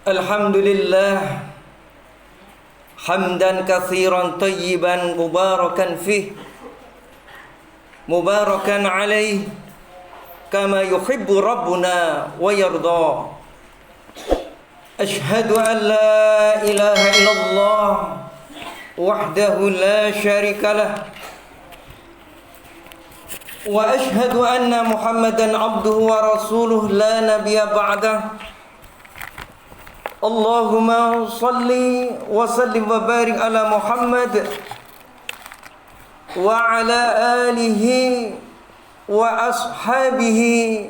Alhamdulillah hamdan katsiran tayyiban mubarakan fih mubarakan alaih kama yuhibbu rabbuna wa yarda. Ashhadu an la ilaha illallah wahdahu la syarika lah wa ashhadu anna Muhammadan abduhu wa rasuluh la nabiyya ba'dah. Allahumma salli wa sallim wa barik ala Muhammad wa ala alihi wa ashabihi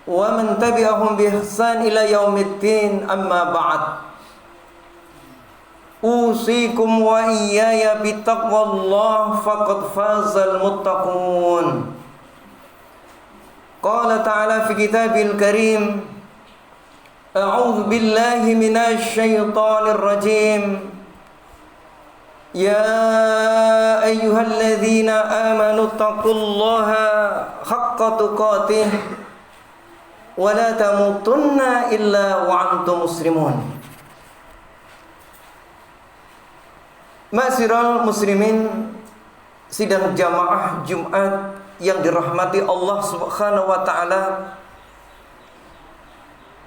wa man tabi'ahum bi ihsan ila yaumiddin, amma ba'd. Usikum wa iyaya bi taqwallah faqad fazal muttaqun. Qala ta'ala fi kitabil karim, A'udzu billahi minasy syaithanir rajim. Ya ayyuhalladzina amanu taqullaha haqqa tuqatih wa la tamutunna illa wa antum muslimun. Ma'asyiral muslimin, sidang jamaah Jumat yang dirahmati Allah Subhanahu wa taala.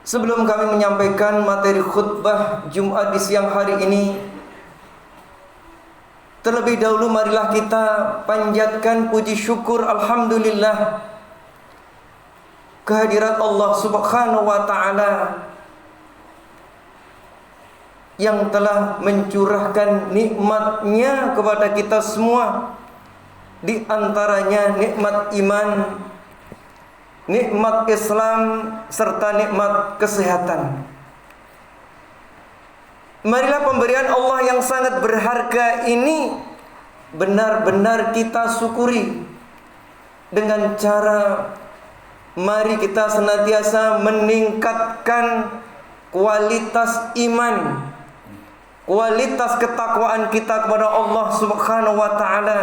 Sebelum kami menyampaikan materi khutbah Jumat di siang hari ini, terlebih dahulu marilah kita panjatkan puji syukur alhamdulillah kehadirat Allah Subhanahu wa taala yang telah mencurahkan nikmat-Nya kepada kita semua, di antaranya nikmat iman, nikmat Islam, serta nikmat kesehatan. Marilah pemberian Allah yang sangat berharga ini benar-benar kita syukuri dengan cara mari kita senantiasa meningkatkan kualitas iman, kualitas ketakwaan kita kepada Allah Subhanahu wa taala,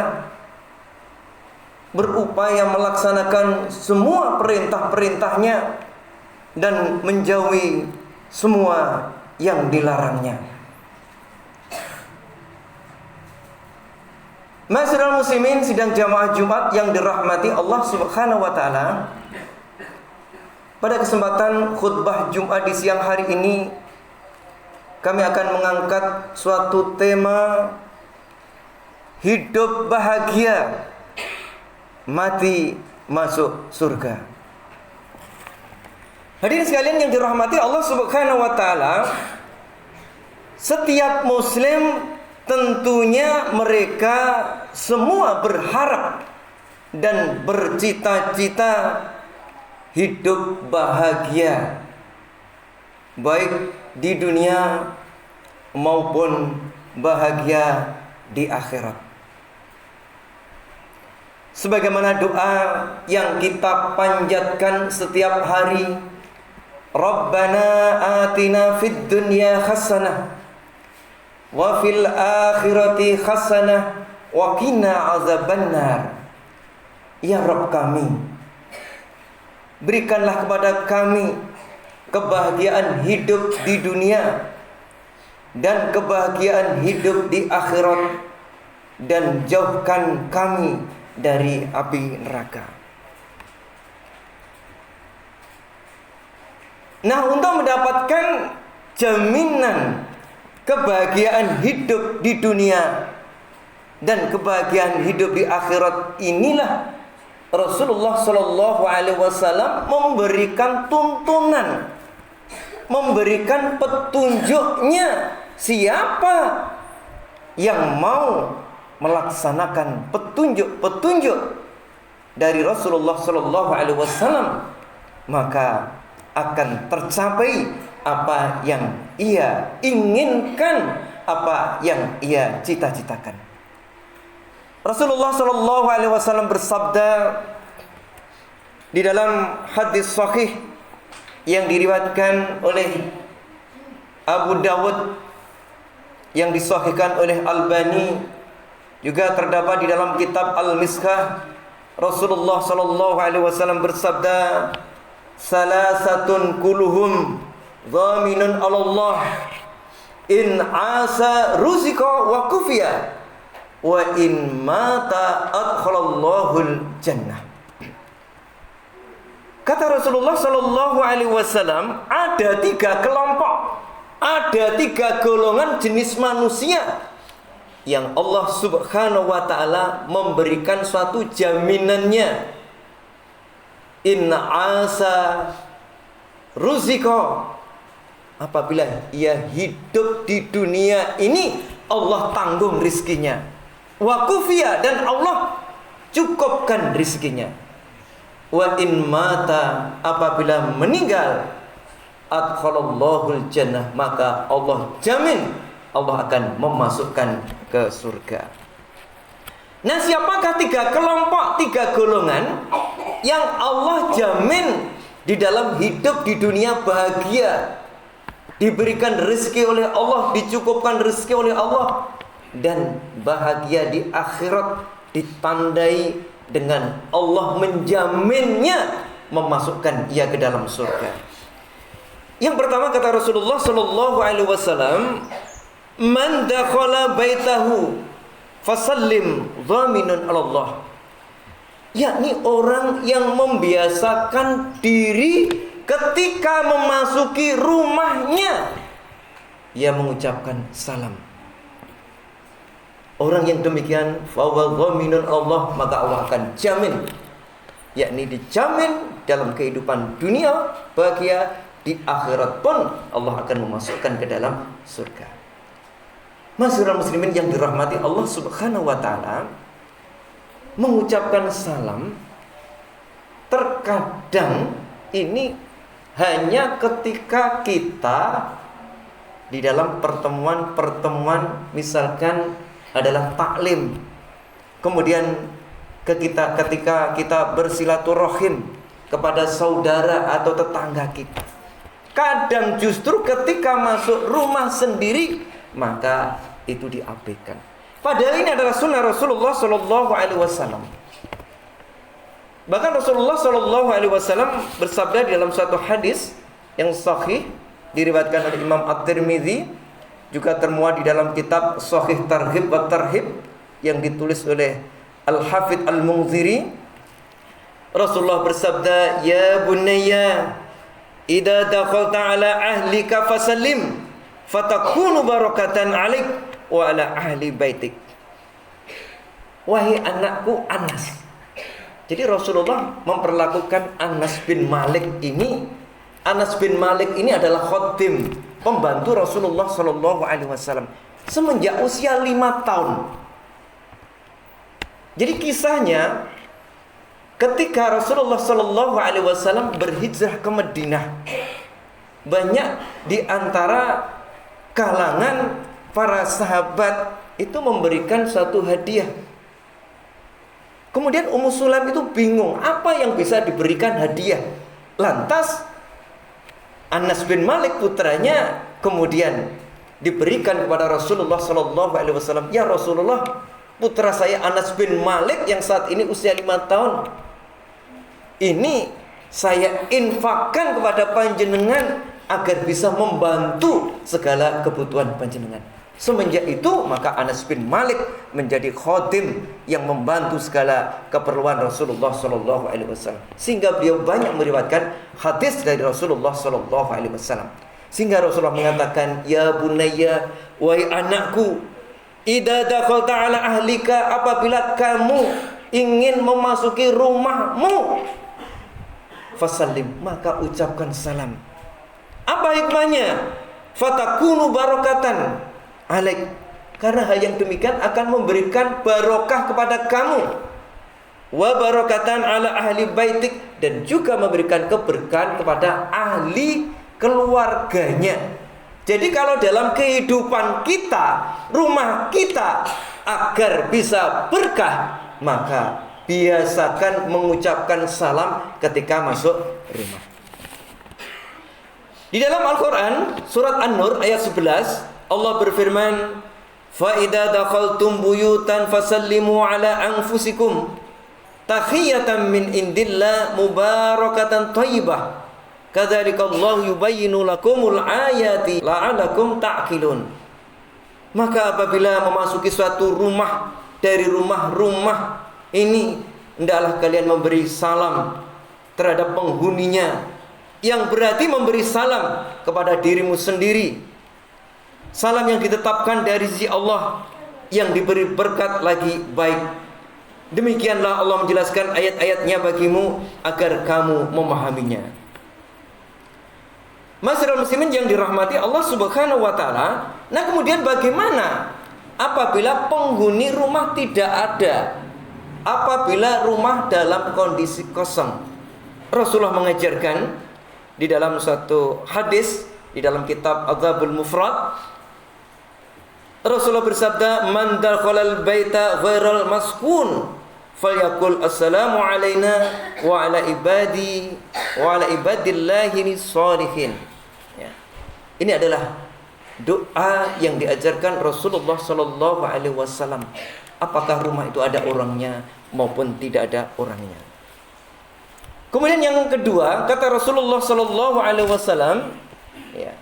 berupaya melaksanakan semua perintah-perintahnya dan menjauhi semua yang dilarangnya. Ma'asyiral muslimin, sidang jamaah Jumat yang dirahmati Allah Subhanahu wa taala. Pada kesempatan khutbah Jumat di siang hari ini, kami akan mengangkat suatu tema hidup bahagia, mati masuk surga. Hadirin sekalian yang dirahmati Allah Subhanahu wa taala, setiap muslim tentunya mereka semua berharap dan bercita-cita hidup bahagia, baik di dunia maupun bahagia di akhirat. Sebagaimana doa yang kita panjatkan setiap hari, Rabbana atina fid dunya hasanah wa fil akhirati hasanah wa qina azabannar. Ya Rabb kami, berikanlah kepada kami kebahagiaan hidup di dunia dan kebahagiaan hidup di akhirat, dan jauhkan kami dari api neraka. Nah, untuk mendapatkan jaminan kebahagiaan hidup di dunia dan kebahagiaan hidup di akhirat, inilah Rasulullah Shallallahu Alaihi Wasallam memberikan tuntunan, memberikan petunjuknya. Siapa yang mau melaksanakan petunjuk-petunjuk dari Rasulullah Shallallahu Alaihi Wasallam, maka akan tercapai apa yang ia inginkan, apa yang ia cita-citakan. Rasulullah Shallallahu Alaihi Wasallam bersabda di dalam hadis sahih yang diriwayatkan oleh Abu Dawud, yang disahihkan oleh Albani, juga terdapat di dalam kitab Al-Miskah. Rasulullah Shallallahu Alaihi Wasallam bersabda, salasatun kuluhum dhaminun 'ala Allah in asa ruzika wa kufiya wa in mata adkhalallahul jannah. Kata Rasulullah sallallahu alaihi wasallam, ada 3 kelompok, ada 3 golongan jenis manusia yang Allah Subhanahu wa taala memberikan suatu jaminannya. Inna asa ruzika, apabila ia hidup di dunia ini Allah tanggung rizkinya. Wa kufiya, dan Allah cukupkan rizkinya. Wa in mata, apabila meninggal, adkhalallahul jannah, maka Allah jamin Allah akan memasukkan ke surga. Nah, siapakah 3 kelompok, 3 golongan yang Allah jamin di dalam hidup di dunia bahagia, diberikan rezeki oleh Allah, dicukupkan rezeki oleh Allah, dan bahagia di akhirat ditandai dengan Allah menjaminnya memasukkan ia ke dalam surga. Yang pertama, kata Rasulullah sallallahu alaihi wasallam, man dakhala baitahu fasallim dhaminun 'ala Allah. Yakni orang yang membiasakan diri ketika memasuki rumahnya ia mengucapkan salam. Orang yang demikian fahuwa dhaminun Allah, maka Allah akan jamin, yakni dijamin dalam kehidupan dunia bahagia, di akhirat pun Allah akan memasukkan ke dalam surga. Masyarakat muslimin yang dirahmati Allah Subhanahu wa taala, mengucapkan salam terkadang ini hanya ketika kita di dalam pertemuan misalkan adalah taklim, kemudian ketika kita bersilaturahim kepada saudara atau tetangga kita. Kadang justru ketika masuk rumah sendiri maka itu diabaikan. Padahal ini adalah sunnah Rasulullah sallallahu alaihi wasallam. Bahkan Rasulullah sallallahu alaihi wasallam bersabda di dalam satu hadis yang sahih diriwayatkan oleh Imam At-Tirmidzi, juga termuat di dalam kitab Sahih Targhib wa Tarhib yang ditulis oleh Al-Hafidz Al-Munziri. Rasulullah bersabda, "Ya bunayya, idza dakhalta ala ahlika fasallim, fatakunu barakatan 'alaik wa ala ahli baitik." Wahai anakku Anas. Jadi Rasulullah memperlakukan Anas bin Malik ini. Anas bin Malik ini adalah khadim, pembantu Rasulullah sallallahu alaihi wasallam semenjak usia 5 tahun. Jadi kisahnya, ketika Rasulullah sallallahu alaihi wasallam berhijrah ke Madinah, banyak di antara kalangan para sahabat itu memberikan suatu hadiah. Kemudian Ummu Sulaim itu bingung apa yang bisa diberikan hadiah. Lantas Anas bin Malik putranya kemudian diberikan kepada Rasulullah sallallahu alaihi wasallam. Ya Rasulullah, putra saya Anas bin Malik yang saat ini usia 5 tahun ini saya infakkan kepada panjenengan agar bisa membantu segala kebutuhan panjenengan. Semenjak itu maka Anas bin Malik menjadi khadim yang membantu segala keperluan Rasulullah sallallahu alaihi wasallam. Sehingga beliau banyak meriwayatkan hadis dari Rasulullah sallallahu alaihi wasallam. Sehingga Rasulullah mengatakan, "Ya bunayya, wahai anakku, idza dakhalta ala ahlika, apabila kamu ingin memasuki rumahmu, fasallim, maka ucapkan salam." Apa hikmahnya? Fatakunu barakatan 'alaik, karena hal yang demikian akan memberikan barokah kepada kamu. Wa barakatan 'ala ahli baitik, dan juga memberikan keberkahan kepada ahli keluarganya. Jadi kalau dalam kehidupan kita, rumah kita agar bisa berkah, maka biasakan mengucapkan salam ketika masuk rumah. Di dalam Al-Quran surat An-Nur ayat 11, Allah berfirman, "Fa idza dakhaltum buyutan fasallimu ala anfusikum tahiyatan min indillah mubarakatan thayyibah Kadzalikallahu yubayyinu lakumul ayati la'alakum ta'qilun. Maka apabila memasuki suatu rumah dari rumah-rumah ini, hendaklah kalian memberi salam terhadap penghuninya, yang berarti memberi salam kepada dirimu sendiri. Salam yang ditetapkan dari sisi Allah, yang diberi berkat lagi baik. Demikianlah Allah menjelaskan ayat-ayatnya bagimu agar kamu memahaminya. Masyarakat muslimin yang dirahmati Allah Subhanahu wa taala. Nah, kemudian bagaimana apabila penghuni rumah tidak ada? Apabila rumah dalam kondisi kosong? Rasulullah mengajarkan di dalam suatu hadis di dalam kitab Adzabul Mufrad, Rasulullah bersabda, "Man dakhalal baita ghairal maskun falyaqul assalamu alaina wa ala ibadi wa ala ibadillahi sholihin." Ya. Ini adalah doa yang diajarkan Rasulullah sallallahu alaihi wasallam. Apakah rumah itu ada orangnya maupun tidak ada orangnya. Kemudian yang kedua, kata Rasulullah sallallahu alaihi wasallam, ya,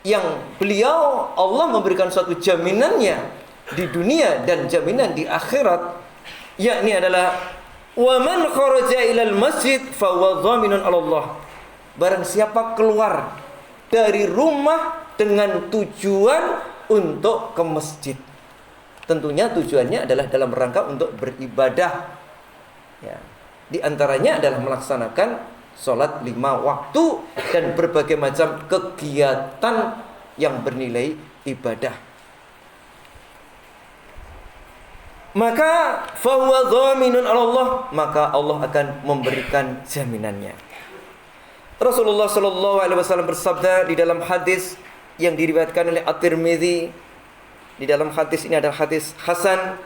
yang beliau Allah memberikan suatu jaminannya di dunia dan jaminan di akhirat, yakni adalah wa man kharaja ilal masjid fa huwa dhaminun 'ala Allah. Barang siapa keluar dari rumah dengan tujuan untuk ke masjid. Tentunya tujuannya adalah dalam rangka untuk beribadah. Ya. Di antaranya adalah melaksanakan sholat 5 waktu dan berbagai macam kegiatan yang bernilai ibadah. Maka fahuwa dhaminun 'ala Allah, maka Allah akan memberikan jaminannya. Rasulullah sallallahu alaihi wasallam bersabda di dalam hadis yang diriwayatkan oleh At-Tirmidzi. Di dalam hadis ini ada hadis hasan,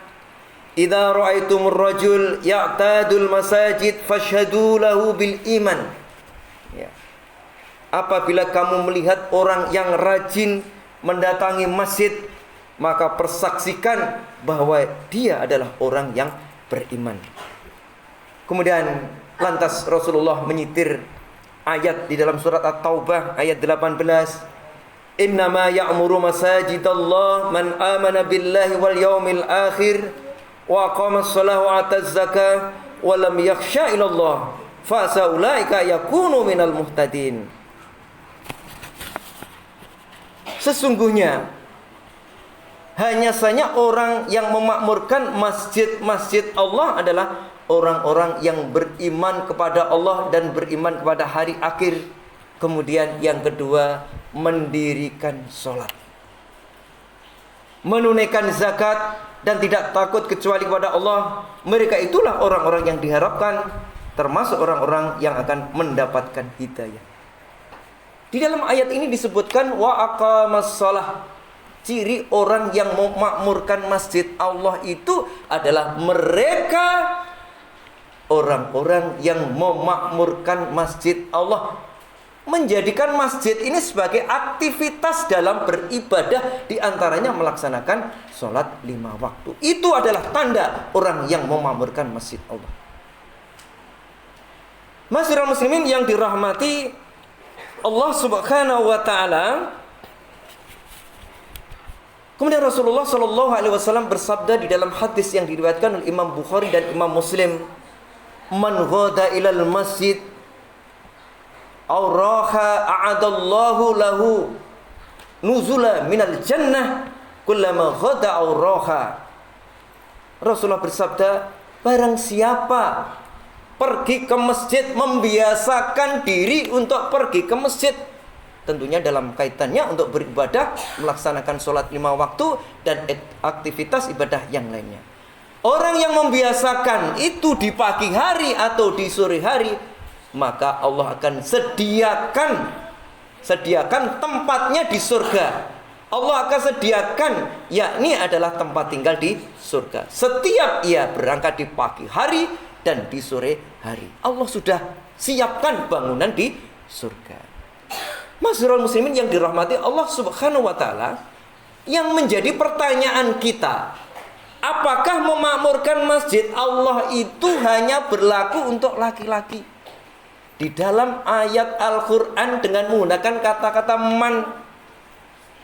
"Idza ra'aitumur rajul ya'tadul masajid fashhadu lahu bil iman." Ya. Apabila kamu melihat orang yang rajin mendatangi masjid, maka persaksikan bahwa dia adalah orang yang beriman. Kemudian lantas Rasulullah menyitir ayat di dalam surat At-Taubah ayat 18, "Innama ya'muru masajidallah man amana billahi wal yaumil akhir wa aqama as-salata wa ataz zakah wa lam yakhsha ilallah fa saulaika yakunu minal muhtadin." Sesungguhnya hanya saja orang yang memakmurkan masjid-masjid Allah adalah orang-orang yang beriman kepada Allah dan beriman kepada hari akhir. Kemudian yang kedua, mendirikan sholat, menunaikan zakat, dan tidak takut kecuali kepada Allah. Mereka itulah orang-orang yang diharapkan, termasuk orang-orang yang akan mendapatkan hidayah. Di dalam ayat ini disebutkan wa aqamas shalah. Ciri orang yang memakmurkan masjid Allah itu adalah mereka orang-orang yang memakmurkan masjid Allah, menjadikan masjid ini sebagai aktivitas dalam beribadah, diantaranya melaksanakan sholat 5 waktu. Itu adalah tanda orang yang memakmurkan masjid Allah. Masyiral muslimin yang dirahmati Allah Subhanahu wa taala. Kemudian Rasulullah sallallahu alaihi wasallam bersabda di dalam hadis yang diriwayatkan oleh Imam Bukhari dan Imam Muslim, "Man ghada ilal masjid aw raha a'adallahu lahu nuzula minal jannah kullama ghada aw raha." Rasulullah bersabda, barang siapa pergi ke masjid, membiasakan diri untuk pergi ke masjid, tentunya dalam kaitannya untuk beribadah, melaksanakan sholat 5 waktu dan aktivitas ibadah yang lainnya. Orang yang membiasakan itu di pagi hari atau di sore hari, maka Allah akan sediakan tempatnya di surga. Allah akan sediakan, yakni adalah tempat tinggal di surga. Setiap ia berangkat di pagi hari dan di sore hari, Allah sudah siapkan bangunan di surga. Masyiral muslimin yang dirahmati Allah Subhanahu wa taala, yang menjadi pertanyaan kita, apakah memakmurkan masjid Allah itu hanya berlaku untuk laki-laki? di dalam ayat Al-Quran dengan menggunakan kata-kata man,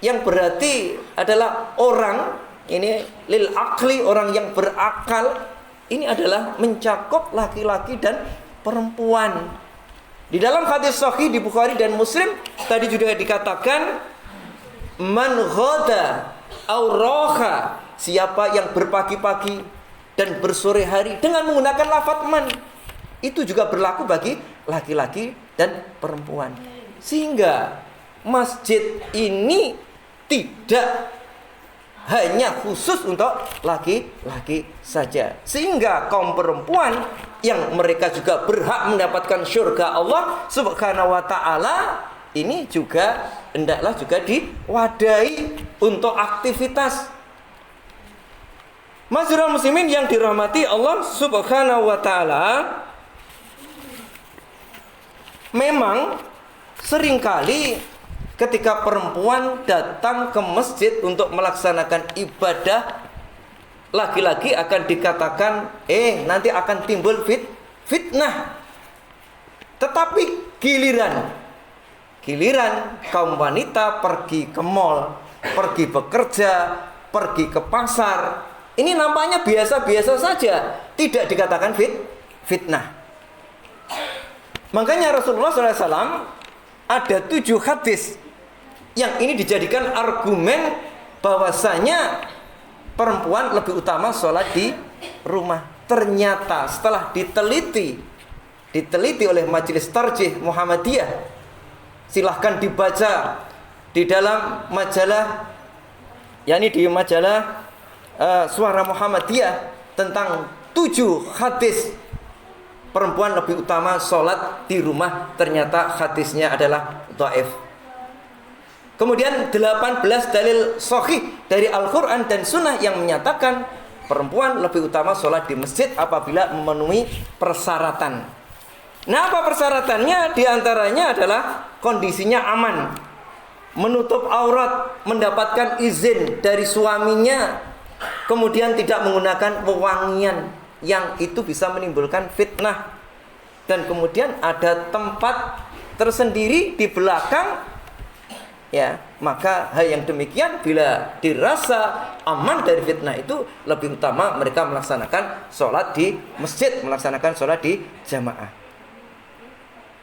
yang berarti adalah orang, ini lil akli, orang yang berakal, ini adalah mencakup laki-laki dan perempuan. Di dalam hadis sahih di Bukhari dan Muslim tadi juga dikatakan man ghada au roha, siapa yang berpagi-pagi dan bersore hari dengan menggunakan lafaz man, itu juga berlaku bagi laki-laki dan perempuan. Sehingga masjid ini tidak hanya khusus untuk laki-laki saja, sehingga kaum perempuan yang mereka juga berhak mendapatkan surga Allah Subhanahu wa taala ini juga hendaklah juga diwadahi untuk aktivitas. Masyarakat muslimin yang dirahmati Allah Subhanahu wa taala, memang seringkali ketika perempuan datang ke masjid untuk melaksanakan ibadah, laki-laki akan dikatakan nanti akan timbul fitnah. Tetapi giliran kaum wanita pergi ke mall, pergi bekerja, pergi ke pasar, ini nampaknya biasa-biasa saja, tidak dikatakan fitnah. Makanya Rasulullah SAW ada 7 hadis yang ini dijadikan argumen bahwasanya perempuan lebih utama sholat di rumah. Ternyata setelah diteliti oleh Majelis Tarjih Muhammadiyah, silahkan dibaca di dalam majalah, yakni di majalah Suara Muhammadiyah, tentang 7 hadis perempuan lebih utama sholat di rumah. Ternyata hadisnya adalah dhaif. Kemudian 18 dalil sahih dari Al-Quran dan Sunnah yang menyatakan perempuan lebih utama sholat di masjid apabila memenuhi persyaratan. Nah, apa persyaratannya? Di antaranya adalah kondisinya aman, menutup aurat, mendapatkan izin dari suaminya, kemudian tidak menggunakan wewangian yang itu bisa menimbulkan fitnah, dan kemudian ada tempat tersendiri di belakang. Ya, maka hal yang demikian bila dirasa aman dari fitnah itu lebih utama mereka melaksanakan sholat di masjid, melaksanakan sholat di jamaah.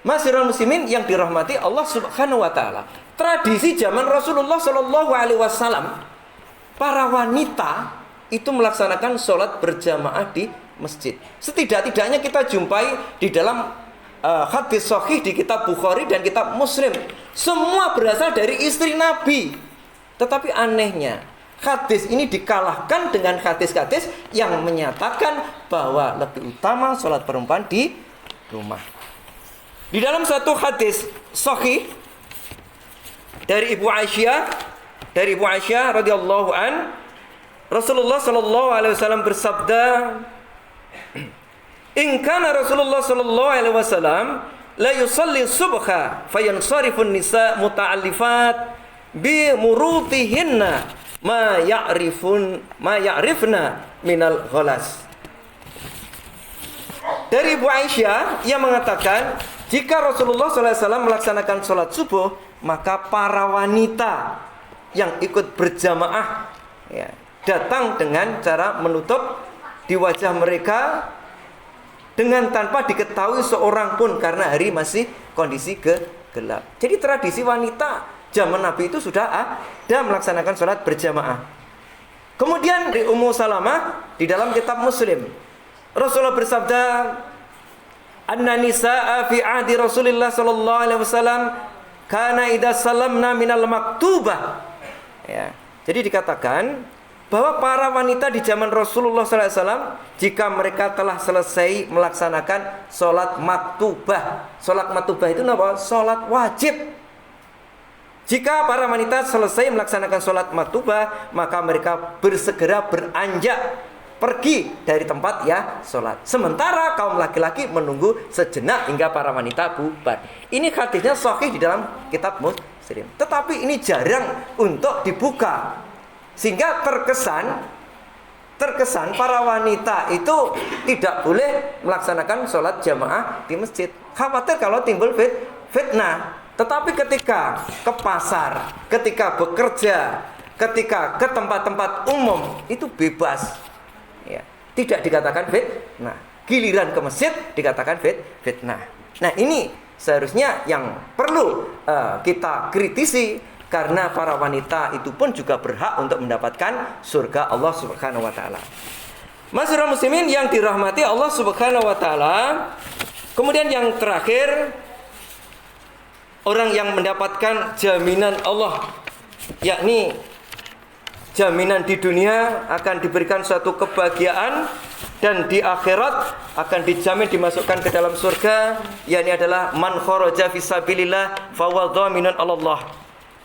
Masyiral muslimin yang dirahmati Allah Subhanahu wa taala, tradisi zaman Rasulullah Shallallahu alaihi wasallam, para wanita itu melaksanakan sholat berjamaah di masjid. Setidak-tidaknya kita jumpai di dalam hadis sahih di kitab Bukhari dan kitab Muslim, semua berasal dari istri Nabi. Tetapi anehnya, hadis ini dikalahkan dengan hadis-hadis yang menyatakan bahwa lebih utama sholat perempuan di rumah. Di dalam satu hadis sahih dari Ibu Aisyah radhiyallahu an, Rasulullah sallallahu alaihi wasallam bersabda, in kana Rasulullah sallallahu alaihi wasallam la yusalli subha fayansarifun nisa muta'allifat bi murutihinna ma ya'rifna minal ghalas. Dari Ibu Aisyah yang mengatakan, jika Rasulullah sallallahu alaihi wasallam melaksanakan sholat subuh, maka para wanita yang ikut berjamaah datang dengan cara menutup di wajah mereka dengan tanpa diketahui seorang pun karena hari masih kondisi gelap. Jadi tradisi wanita zaman Nabi itu sudah ada melaksanakan sholat berjamaah. Kemudian di Ummu Salamah di dalam kitab Muslim, Rasulullah bersabda, anna nisaa fi ahdi Rasulillah sallallahu alaihi wasallam kana idza salamna minal maktubah. Ya. Jadi dikatakan bahwa para wanita di zaman Rasulullah SAW, jika mereka telah selesai melaksanakan sholat maktubah. Sholat maktubah itu apa? Sholat wajib. Jika para wanita selesai melaksanakan sholat maktubah, maka mereka bersegera beranjak pergi dari tempat sholat. Sementara kaum laki-laki menunggu sejenak hingga para wanita bubar. Ini hadisnya sahih di dalam kitab Muslim. Tetapi ini jarang untuk dibuka, sehingga terkesan para wanita itu tidak boleh melaksanakan sholat jamaah di masjid. khawatir kalau timbul fitnah. Tetapi ketika ke pasar, ketika bekerja, ketika ke tempat-tempat umum, itu bebas, ya, tidak dikatakan fitnah. Giliran ke masjid dikatakan fitnah. Nah, ini seharusnya yang perlu kita kritisi. Karena para wanita itu pun juga berhak untuk mendapatkan surga Allah Subhanahu wa taala. Masyarakat muslimin yang dirahmati Allah Subhanahu wa taala. Kemudian yang terakhir, orang yang mendapatkan jaminan Allah, yakni jaminan di dunia akan diberikan suatu kebahagiaan dan di akhirat akan dijamin dimasukkan ke dalam surga, yakni adalah man kharaja fisabilillah fa huwa dhaminun 'ala Allah.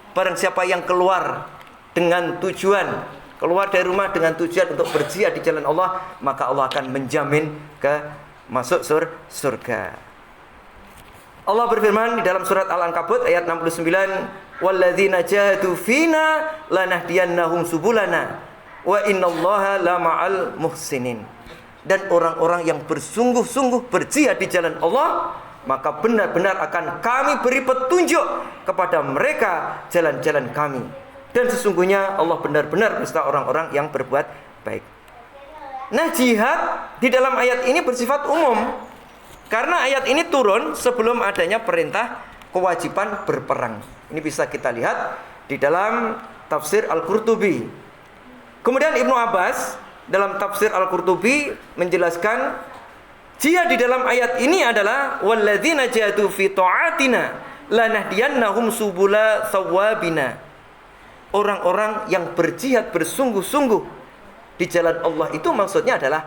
Barang siapa yang keluar dengan tujuan, keluar dari rumah dengan tujuan untuk berjihad di jalan Allah, maka Allah akan menjamin ke masuk surga. Allah berfirman di dalam surat Al-Ankabut ayat 69, "Walladzina jahadu fina lanahdiyannahum subulana wa innallaha lama'al muhsinin." Dan orang-orang yang bersungguh-sungguh berjihad di jalan Allah, maka benar-benar akan kami beri petunjuk kepada mereka jalan-jalan kami. Dan sesungguhnya Allah benar-benar beserta orang-orang yang berbuat baik. Nah, jihad di dalam ayat ini bersifat umum. Karena ayat ini turun sebelum adanya perintah kewajiban berperang. Ini bisa kita lihat di dalam tafsir Al-Qurtubi. Kemudian Ibnu Abbas dalam tafsir Al-Qurtubi menjelaskan jihad di dalam ayat ini adalah walladzina jahadu fi ta'atina lanahdiyannahum subula thawabina. Orang-orang yang berjihad bersungguh-sungguh di jalan Allah itu maksudnya adalah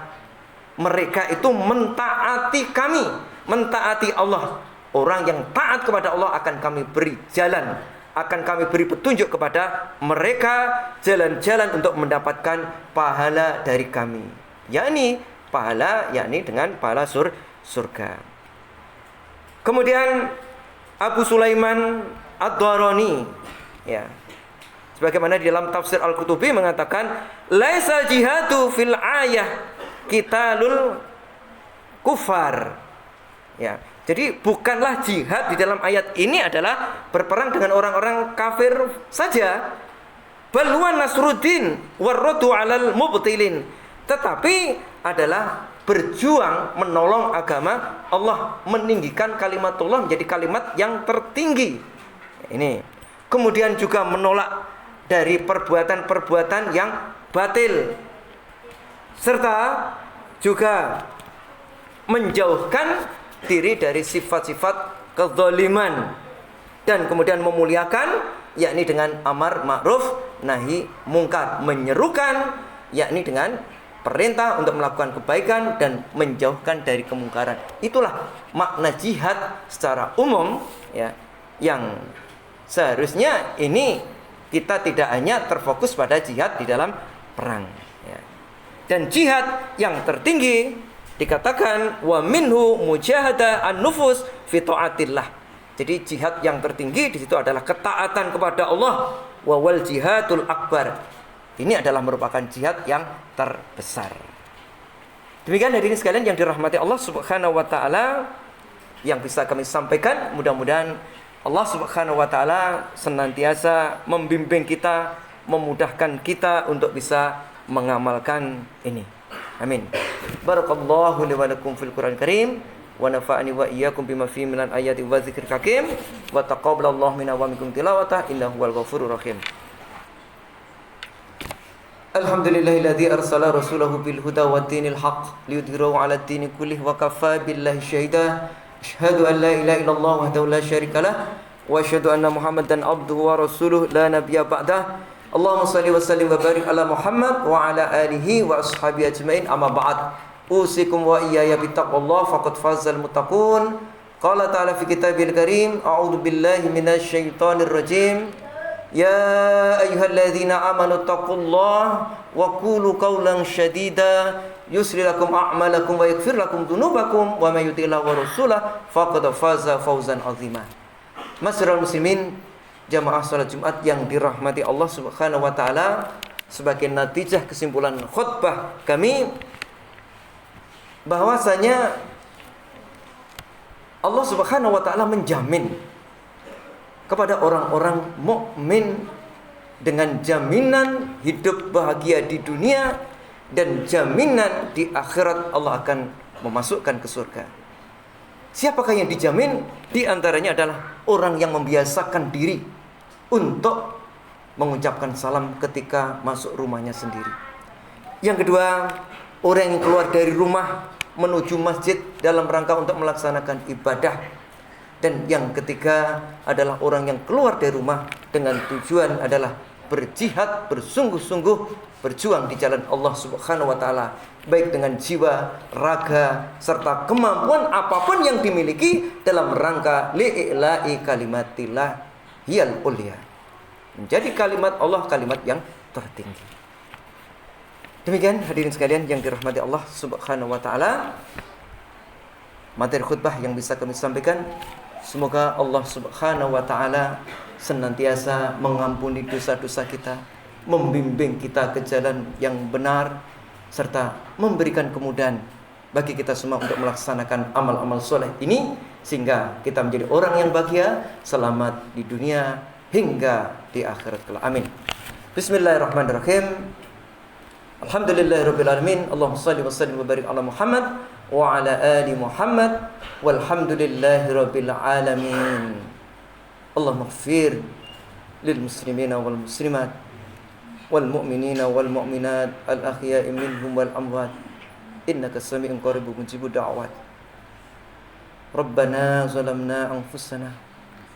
mereka itu mentaati kami, mentaati Allah. Orang yang taat kepada Allah akan kami beri jalan, akan kami beri petunjuk kepada mereka jalan-jalan untuk mendapatkan pahala dari kami. Yakni pahala, yakni dengan pahala surga. Kemudian Abu Sulaiman Ad-Darani, ya, sebagaimana di dalam tafsir Al-Qurtubi mengatakan, laisa jihadu fil ayah qitalul kufar. Ya, jadi bukanlah jihad di dalam ayat ini adalah berperang dengan orang-orang kafir saja. Bal huwa nasruddin warraddu 'alal mubtilin. Tetapi adalah berjuang menolong agama Allah, meninggikan kalimatullah menjadi kalimat yang tertinggi. Ini. Kemudian juga menolak dari perbuatan-perbuatan yang batil. Serta juga menjauhkan diri dari sifat-sifat kezaliman dan kemudian memuliakan, yakni dengan amar ma'ruf nahi mungkar, menyerukan yakni dengan perintah untuk melakukan kebaikan dan menjauhkan dari kemungkaran. Itulah makna jihad secara umum, ya, yang seharusnya ini kita tidak hanya terfokus pada jihad di dalam perang, ya. Dan jihad yang tertinggi dikatakan wa minhu mujahada an-nufus fi taatillah. Jadi jihad yang tertinggi di situ adalah ketaatan kepada Allah, wa wal jihadul akbar. Ini adalah merupakan jihad yang terbesar. Demikian hadirin sekalian yang dirahmati Allah Subhanahu wa taala yang bisa kami sampaikan. Mudah-mudahan Allah Subhanahu wa taala senantiasa membimbing kita, memudahkan kita untuk bisa mengamalkan ini. Amin. Barakallahu li wa lakum fil Qur'anil Karim wa nafa'ani wa iyyakum bima fihi minal ayati wa dzikril hakim wa taqabbalallahu minna wa minkum tilawata innahu wal ghafurur rahim. Alhamdulillahilladzi arsala rasulahu bil huda wa dinil haqq liyudhhirahu 'ala ad-dini kullih wa kafaa billahi syahida. Asyhadu an la ilaha illallah wahdahu la syarikalah wa asyhadu anna Muhammadan abduhu wa rasuluh la nabiyya ba'dah. Allahumma shalli wa sallim wa barik ala Muhammad wa ala alihi wa ashabihi ajmain. Amma ba'd. Usikum wa iyaya bittaqwallah faqad fazal muttaqun. Qala ta'ala fi kitabil karim, a'udzu billahi minasy syaithanir rajim. Ya ayyuhalladzina amanu taqullaha wa qulu qawlan shadida yusli lakum a'malakum wa yaghfir lakum dzunubakum wa may yuti'illah wa rasulahu faqad faza fawzan 'azima. Masyiral muslimin, jamaah salat Jumat yang dirahmati Allah Subhanahu wa taala, sebagai natijah kesimpulan khutbah kami bahwasanya Allah Subhanahu wa taala menjamin kepada orang-orang mukmin dengan jaminan hidup bahagia di dunia dan jaminan di akhirat Allah akan memasukkan ke surga. Siapakah yang dijamin? Di antaranya adalah orang yang membiasakan diri untuk mengucapkan salam ketika masuk rumahnya sendiri. Yang kedua, orang yang keluar dari rumah menuju masjid dalam rangka untuk melaksanakan ibadah. Dan yang ketiga adalah orang yang keluar dari rumah dengan tujuan adalah berjihad, bersungguh-sungguh berjuang di jalan Allah Subhanahu wa taala, baik dengan jiwa, raga, serta kemampuan apapun yang dimiliki dalam rangka li'ila'i kalimatillah hiyal ulya. Menjadi kalimat Allah kalimat yang tertinggi. Demikian hadirin sekalian yang dirahmati Allah Subhanahu wa taala, materi khutbah yang bisa kami sampaikan. Semoga Allah Subhanahu wa taala senantiasa mengampuni dosa-dosa kita, membimbing kita ke jalan yang benar, serta memberikan kemudahan bagi kita semua untuk melaksanakan amal-amal soleh ini, sehingga kita menjadi orang yang bahagia, selamat di dunia hingga di akhirat kelak. Amin. Bismillahirrahmanirrahim. Alhamdulillahirabbil alamin. Allahumma shalli wa sallim wa barik ala Muhammad wa ala ali Muhammad walhamdulillahirabbil alamin. Allahumma ighfir lil muslimina wal muslimat wal mu'minina wal mu'minat al ahya'i minhum wal amwat innaka sami'un qaribun mujibud da'wat. Rabbana zalamna anfusana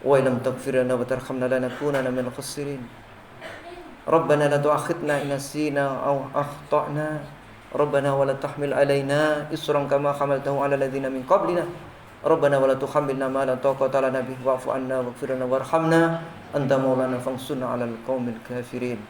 wa illam taghfir lana wa tarhamna lanakunanna minal khasirin. Rabbana la tu'akhidna in nasina aw akhtana. Rabbana wa la tahmil alaina isran kama hamaltahu ala alladziina min qablina. Rabbana wa la tuhammilna ma la taqata lana bihi wa'fu 'anna waghfir lana warhamna anta maulana fansurna 'alal qaumil kafirin.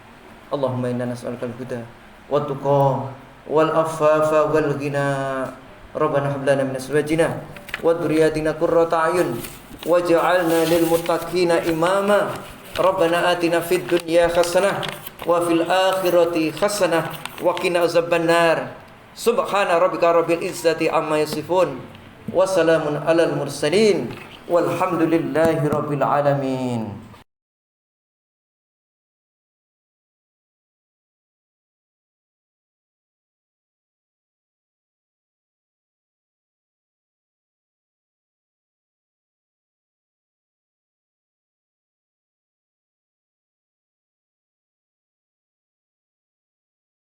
Allahumma inna nas'aluka al-huda wat tuqa wal afafa wal ghina. Rabbana hab lana min azwajina wa dhurriyyatina qurrata a'yun waj'alna lil muttaqina imama. Rabbana atina fid dunya hasanah wa fil akhirati hasanah wa qina azabannar. Subhana rabbika rabbil izzati amma yasifun wa salamun alal mursalin walhamdulillahi rabbil alamin.